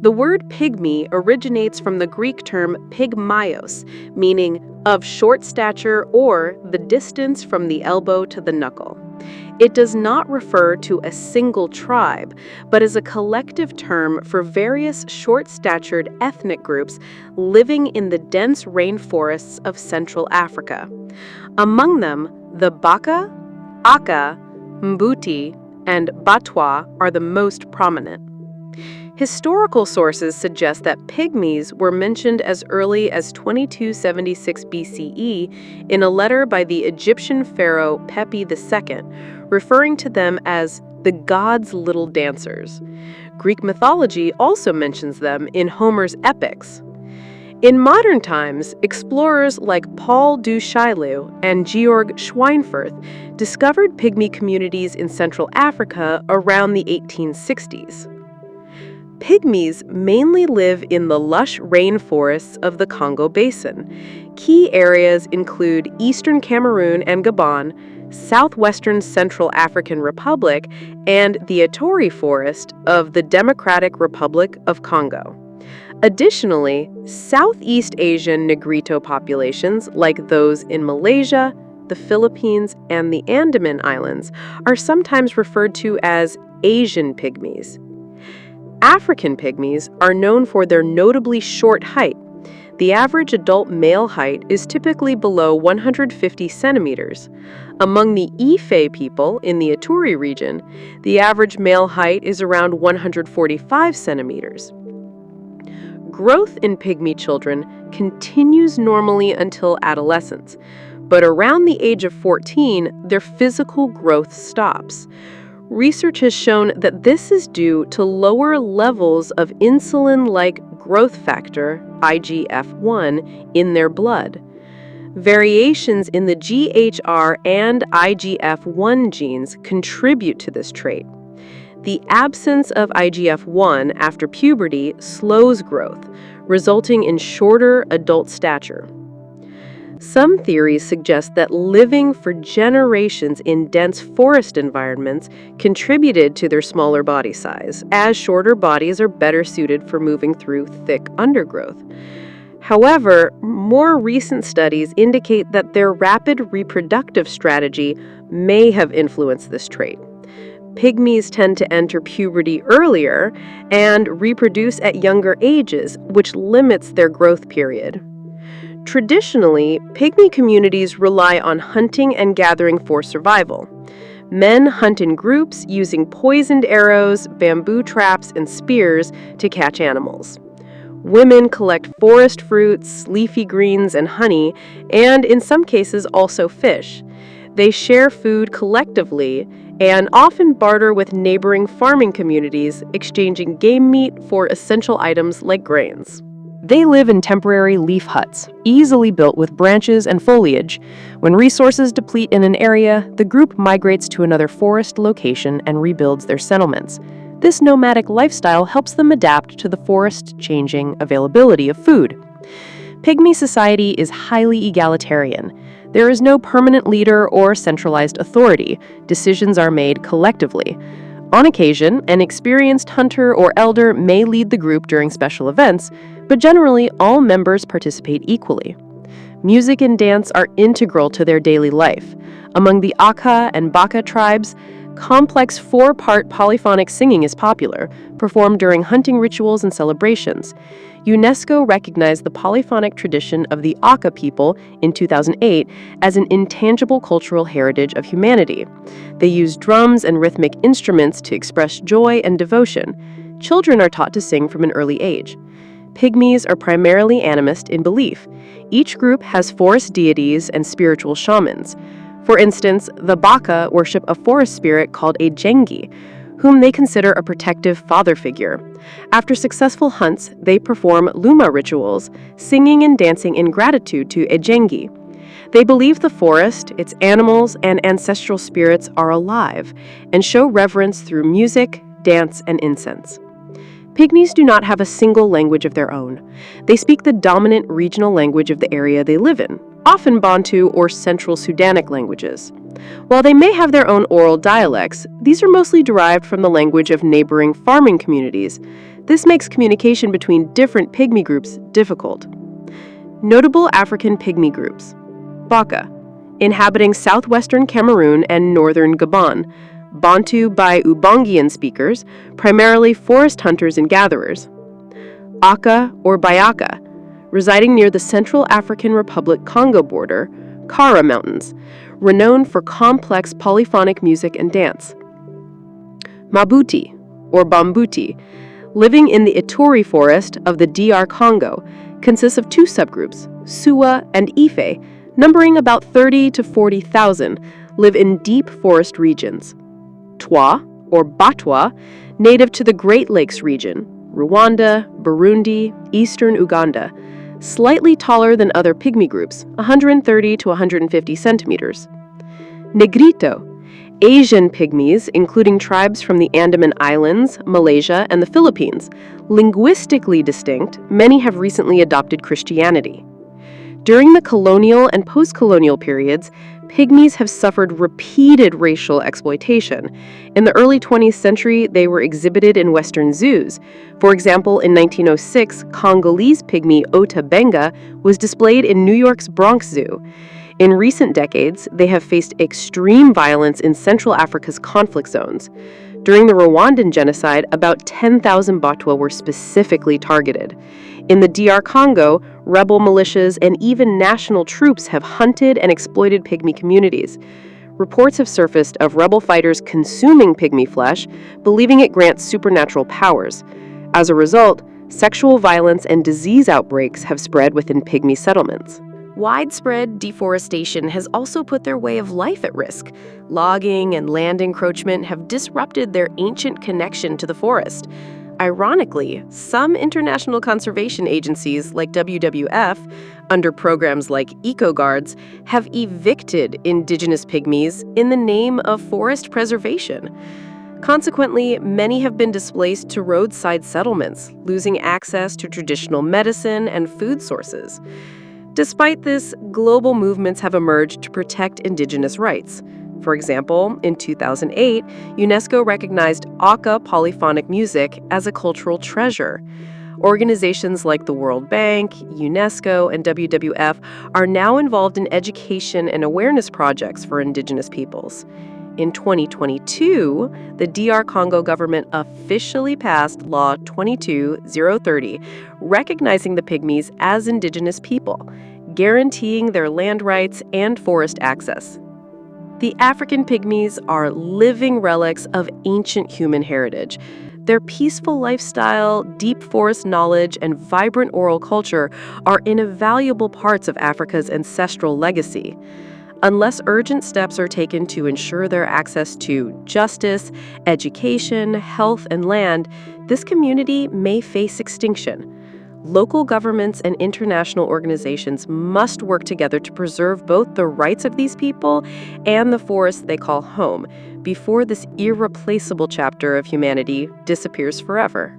The word pygmy originates from the Greek term pygmaios, meaning of short stature or the distance from the elbow to the knuckle. It does not refer to a single tribe, but is a collective term for various short-statured ethnic groups living in the dense rainforests of Central Africa. Among them, the Baka, Aka, Mbuti, and Batwa are the most prominent. Historical sources suggest that Pygmies were mentioned as early as 2276 BCE in a letter by the Egyptian pharaoh Pepi II, referring to them as the gods' little dancers. Greek mythology also mentions them in Homer's epics. In modern times, explorers like Paul du Chaillu and Georg Schweinfurth discovered Pygmy communities in Central Africa around the 1860s. Pygmies mainly live in the lush rainforests of the Congo Basin. Key areas include eastern Cameroon and Gabon, southwestern Central African Republic, and the Ituri Forest of the Democratic Republic of Congo. Additionally, Southeast Asian Negrito populations, like those in Malaysia, the Philippines, and the Andaman Islands, are sometimes referred to as Asian pygmies. African pygmies are known for their notably short height. The average adult male height is typically below 150 centimeters. Among the Ife people in the Ituri region, the average male height is around 145 centimeters. Growth in pygmy children continues normally until adolescence, but around the age of 14, their physical growth stops. Research has shown that this is due to lower levels of insulin-like growth factor, IGF-1, in their blood. Variations in the GHR and IGF-1 genes contribute to this trait. The absence of IGF-1 after puberty slows growth, resulting in shorter adult stature. Some theories suggest that living for generations in dense forest environments contributed to their smaller body size, as shorter bodies are better suited for moving through thick undergrowth. However, more recent studies indicate that their rapid reproductive strategy may have influenced this trait. Pygmies tend to enter puberty earlier and reproduce at younger ages, which limits their growth period. Traditionally, pygmy communities rely on hunting and gathering for survival. Men hunt in groups using poisoned arrows, bamboo traps, and spears to catch animals. Women collect forest fruits, leafy greens, and honey, and in some cases also fish. They share food collectively and often barter with neighboring farming communities, exchanging game meat for essential items like grains. They live in temporary leaf huts, easily built with branches and foliage. When resources deplete in an area, the group migrates to another forest location and rebuilds their settlements. This nomadic lifestyle helps them adapt to the forest-changing availability of food. Pygmy society is highly egalitarian. There is no permanent leader or centralized authority. Decisions are made collectively. On occasion, an experienced hunter or elder may lead the group during special events, but generally all members participate equally. Music and dance are integral to their daily life. Among the Aka and Baka tribes, complex four-part polyphonic singing is popular, performed during hunting rituals and celebrations. UNESCO recognized the polyphonic tradition of the Aka people in 2008 as an intangible cultural heritage of humanity. They use drums and rhythmic instruments to express joy and devotion. Children are taught to sing from an early age. Pygmies are primarily animist in belief. Each group has forest deities and spiritual shamans. For instance, the Baka worship a forest spirit called a Jengi, whom they consider a protective father figure. After successful hunts, they perform Luma rituals, singing and dancing in gratitude to Ejengi. They believe the forest, its animals, and ancestral spirits are alive, and show reverence through music, dance, and incense. Pygmies do not have a single language of their own. They speak the dominant regional language of the area they live in, often Bantu or Central Sudanic languages. While they may have their own oral dialects, these are mostly derived from the language of neighboring farming communities. This makes communication between different Pygmy groups difficult. Notable African Pygmy groups. Baka, inhabiting southwestern Cameroon and northern Gabon. Bantu by Ubangian speakers, primarily forest hunters and gatherers. Aka or Bayaka, residing near the Central African Republic Congo border, Kara Mountains, renowned for complex polyphonic music and dance. Mbuti or Bambuti, living in the Ituri forest of the DR Congo, consists of two subgroups, Suwa and Ife, numbering about 30 to 40,000, live in deep forest regions. Twa, or Batwa, native to the Great Lakes region, Rwanda, Burundi, eastern Uganda, slightly taller than other Pygmy groups, 130 to 150 centimeters. Negrito, Asian Pygmies, including tribes from the Andaman Islands, Malaysia, and the Philippines. Linguistically distinct, many have recently adopted Christianity. During the colonial and post-colonial periods, Pygmies have suffered repeated racial exploitation. In the early 20th century, they were exhibited in Western zoos. For example, in 1906, Congolese Pygmy Ota Benga was displayed in New York's Bronx Zoo. In recent decades, they have faced extreme violence in Central Africa's conflict zones. During the Rwandan genocide, about 10,000 Batwa were specifically targeted. In the DR Congo, rebel militias and even national troops have hunted and exploited Pygmy communities. Reports have surfaced of rebel fighters consuming Pygmy flesh, believing it grants supernatural powers. As a result, sexual violence and disease outbreaks have spread within Pygmy settlements. Widespread deforestation has also put their way of life at risk. Logging and land encroachment have disrupted their ancient connection to the forest. Ironically, some international conservation agencies like WWF, under programs like EcoGuards, have evicted indigenous Pygmies in the name of forest preservation. Consequently, many have been displaced to roadside settlements, losing access to traditional medicine and food sources. Despite this, global movements have emerged to protect indigenous rights. For example, in 2008, UNESCO recognized Aka polyphonic music as a cultural treasure. Organizations like the World Bank, UNESCO, and WWF are now involved in education and awareness projects for indigenous peoples. In 2022, the DR Congo government officially passed Law 22030, recognizing the Pygmies as indigenous people, guaranteeing their land rights and forest access. The African Pygmies are living relics of ancient human heritage. Their peaceful lifestyle, deep forest knowledge, and vibrant oral culture are invaluable parts of Africa's ancestral legacy. Unless urgent steps are taken to ensure their access to justice, education, health, and land, this community may face extinction. Local governments and international organizations must work together to preserve both the rights of these people and the forests they call home before this irreplaceable chapter of humanity disappears forever.